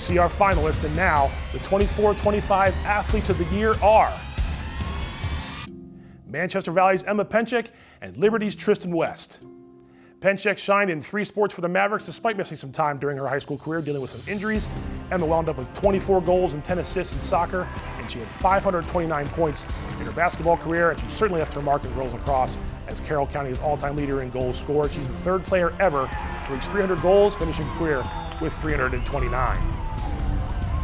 see our finalists, and now the 24-25 Athletes of the Year are Manchester Valley's Emma Penchik and Liberty's Tristan West. Penchik shined in 3 sports for the Mavericks despite missing some time during her high school career dealing with some injuries. Emma wound up with 24 goals and 10 assists in soccer, and she had 529 points in her basketball career, and she certainly left her mark in girls lacrosse as Carroll County's all-time leader in goals scored. She's the 3rd player ever to reach 300 goals, finishing her career with 329.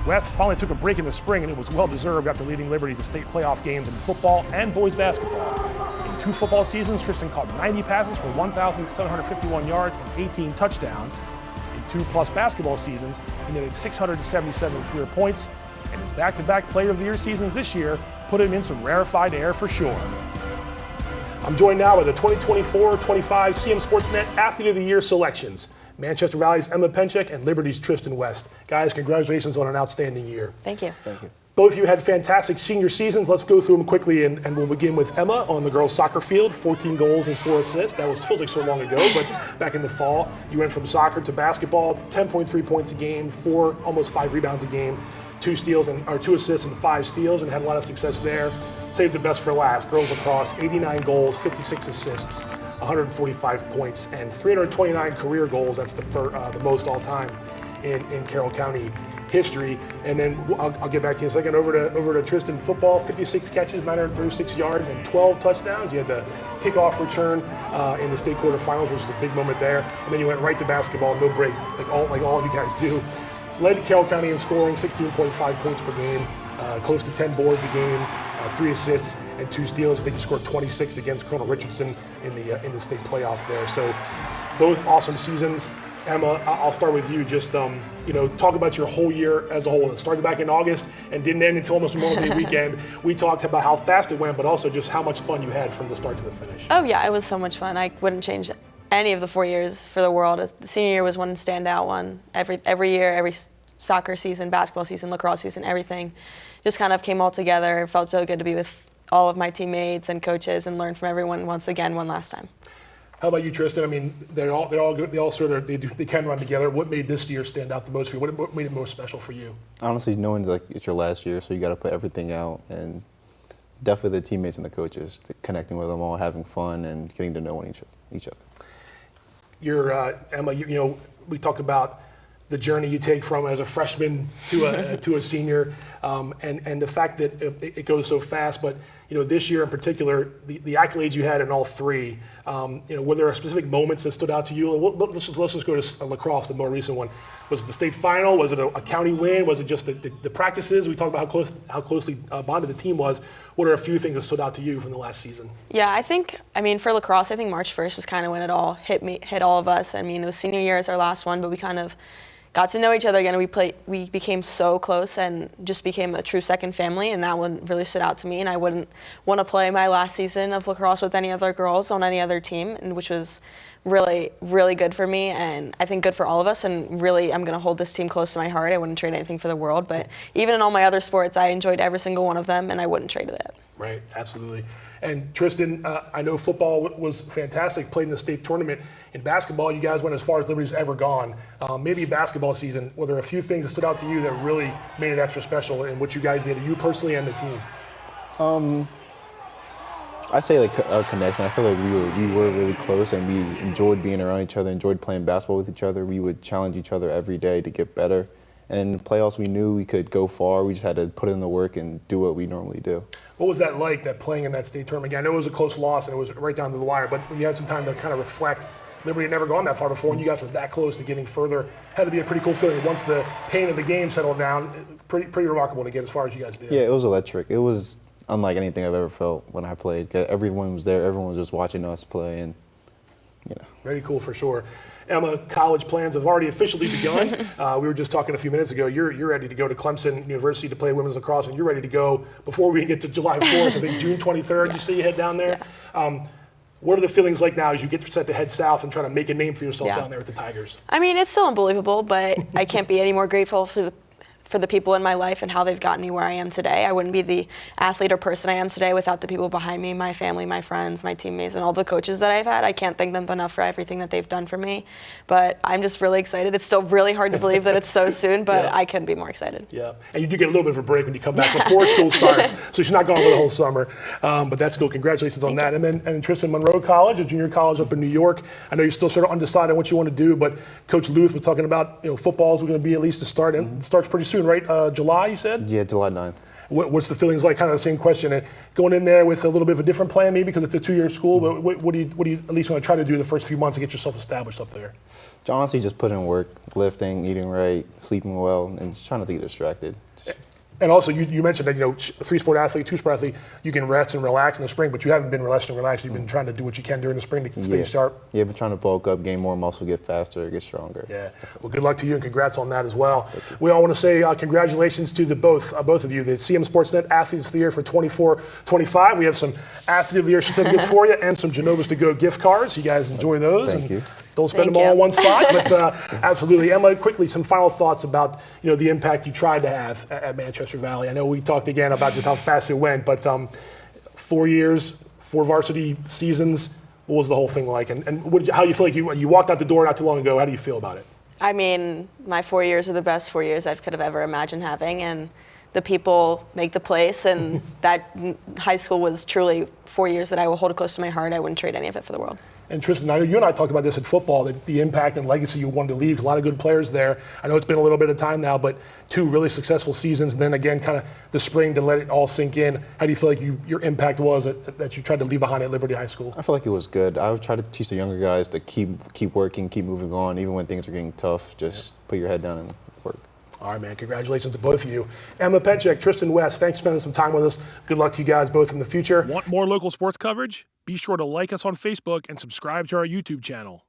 West finally took a break in the spring, and it was well-deserved after leading Liberty to state playoff games in football and boys basketball. In 2 football seasons, Tristan caught 90 passes for 1,751 yards and 18 touchdowns. In 2+ basketball seasons, he netted 677 career points, and his back-to-back Player of the Year seasons this year put him in some rarefied air for sure. I'm joined now by the 2024-25 CMSportsNet Athlete of the Year selections. Manchester Valley's Emma Penchik and Liberty's Tristan West. Guys, congratulations on an outstanding year. Thank you. Thank you. Both of you had fantastic senior seasons. Let's go through them quickly, and we'll begin with Emma on the girls' soccer field. 14 goals and 4 assists. That feels like so long ago, but back in the fall, you went from soccer to basketball. 10.3 points a game, almost 5 rebounds a game, 2 assists and 5 steals, and had a lot of success there. Saved the best for last. Girls lacrosse, 89 goals, 56 assists, 145 points, and 329 career goals. That's the most all time in Carroll County history. And then I'll get back to you in a second. Over to Tristan. Football, 56 catches, 936 yards, and 12 touchdowns. You had the kickoff return in the state quarterfinals, which was a big moment there. And then you went right to basketball, no break, like all of you guys do. Led Carroll County in scoring, 16.5 points per game, close to 10 boards a game, 3 assists and 2 steals. I think you scored 26 against Colonel Richardson in the state playoffs there. So both awesome seasons. Emma, I'll start with you. Just talk about your whole year as a whole. It started back in August and didn't end until almost Memorial Day weekend. We talked about how fast it went, but also just how much fun you had from the start to the finish. Oh yeah, it was so much fun. I wouldn't change any of the 4 years for the world. The senior year was one standout one. Every year, every soccer season, basketball season, lacrosse season, everything just kind of came all together. It felt so good to be with all of my teammates and coaches and learn from everyone once again, one last time. How about you, Tristan? I mean, they're all good. They all sort of they can run together. What made this year stand out the most for you? What made it most special for you? Honestly, knowing like it's your last year, so you got to put everything out, and definitely the teammates and the coaches, connecting with them all, having fun, and getting to know each other. You're Emma. We talk about the journey you take from as a freshman to a senior, and the fact that it goes so fast. But this year in particular, the accolades you had in all 3. Were there specific moments that stood out to you? Let's just go to lacrosse, the more recent one. Was it the state final? Was it a county win? Was it just the practices? We talked about how closely bonded the team was. What are a few things that stood out to you from the last season? Yeah, for lacrosse, I think March 1st was kind of when it all hit all of us. I mean, it was senior year as our last one, but we kind of got to know each other again. We became so close and just became a true second family, and that one really stood out to me. And I wouldn't want to play my last season of lacrosse with any other girls on any other team, and which was really, really good for me, and I think good for all of us. And really, I'm going to hold this team close to my heart. I wouldn't trade anything for the world, but even in all my other sports, I enjoyed every single one of them, and I wouldn't trade it. Right, absolutely. And Tristan, I know football was fantastic, played in the state tournament. In basketball, you guys went as far as Liberty's ever gone. Maybe basketball season, were there a few things that stood out to you that really made it extra special in what you guys did, you personally and the team? I'd say like our connection. I feel like we were really close, and we enjoyed being around each other, enjoyed playing basketball with each other. We would challenge each other every day to get better. And in the playoffs, we knew we could go far. We just had to put in the work and do what we normally do. What was that like, that playing in that state tournament? Again, I know it was a close loss and it was right down to the wire, but when you had some time to kind of reflect, Liberty had never gone that far before, and you guys were that close to getting further. Had to be a pretty cool feeling once the pain of the game settled down. Pretty remarkable to get as far as you guys did. Yeah, it was electric. It was unlike anything I've ever felt when I played. Everyone was there. Everyone was just watching us play, and Very cool for sure. Emma, college plans have already officially begun. We were just talking a few minutes ago. You're ready to go to Clemson University to play women's lacrosse, and you're ready to go before we get to July 4th. I think June 23rd. Yes. You say you head down there. Yeah. What are the feelings like now as you get set to head south and try to make a name for yourself down there with the Tigers? I mean, it's still unbelievable, but I can't be any more grateful for for the people in my life and how they've gotten me where I am today. I wouldn't be the athlete or person I am today without the people behind me, my family, my friends, my teammates, and all the coaches that I've had. I can't thank them enough for everything that they've done for me. But I'm just really excited. It's still really hard to believe that it's so soon, but I couldn't be more excited. Yeah, and you do get a little bit of a break when you come back before school starts, so she's not gone for the whole summer. But that's cool. Congratulations on that. And Tristan, Monroe College, a junior college up in New York. I know you're still sort of undecided on what you want to do, but Coach Luth was talking about football is going to be at least a start, and it starts pretty soon, right? July, you said? Yeah, July 9th. What's the feelings like? Kind of the same question. And going in there with a little bit of a different plan, maybe because it's a 2-year school. But what do you at least want to try to do the first few months to get yourself established up there? Honestly, just put in work, lifting, eating right, sleeping well, and just trying not to get distracted. And also, you mentioned that, 3-sport athlete, 2-sport athlete, you can rest and relax in the spring, but you haven't been resting and relaxing. You've been trying to do what you can during the spring to stay sharp. Yeah, been trying to bulk up, gain more muscle, get faster, get stronger. Yeah. Well, good luck to you, and congrats on that as well. We all want to say congratulations to both of you, the CMSportsNet Athletes of the Year for 24-25. We have some Athlete of the Year certificates for you and some Genovas to Go gift cards. You guys enjoy those. Thank you. Don't spend them all in one spot, but absolutely. Emma, quickly, some final thoughts about the impact you tried to have at Manchester Valley. I know we talked again about just how fast it went, but 4 years, 4 varsity seasons, what was the whole thing like? And how do you feel like you walked out the door not too long ago? How do you feel about it? I mean, my 4 years are the best 4 years I could have ever imagined having, and the people make the place, and that high school was truly 4 years that I will hold close to my heart. I wouldn't trade any of it for the world. And Tristan, I know you and I talked about this at football, the impact and legacy you wanted to leave. A lot of good players there. I know it's been a little bit of time now, but 2 really successful seasons, and then again, kind of the spring to let it all sink in. How do you feel like your impact was that you tried to leave behind at Liberty High School? I feel like it was good. I would try to teach the younger guys to keep working, keep moving on, even when things are getting tough. Just put your head down and work. All right, man. Congratulations to both of you. Emma Penchek, Tristan West, thanks for spending some time with us. Good luck to you guys both in the future. Want more local sports coverage? Be sure to like us on Facebook and subscribe to our YouTube channel.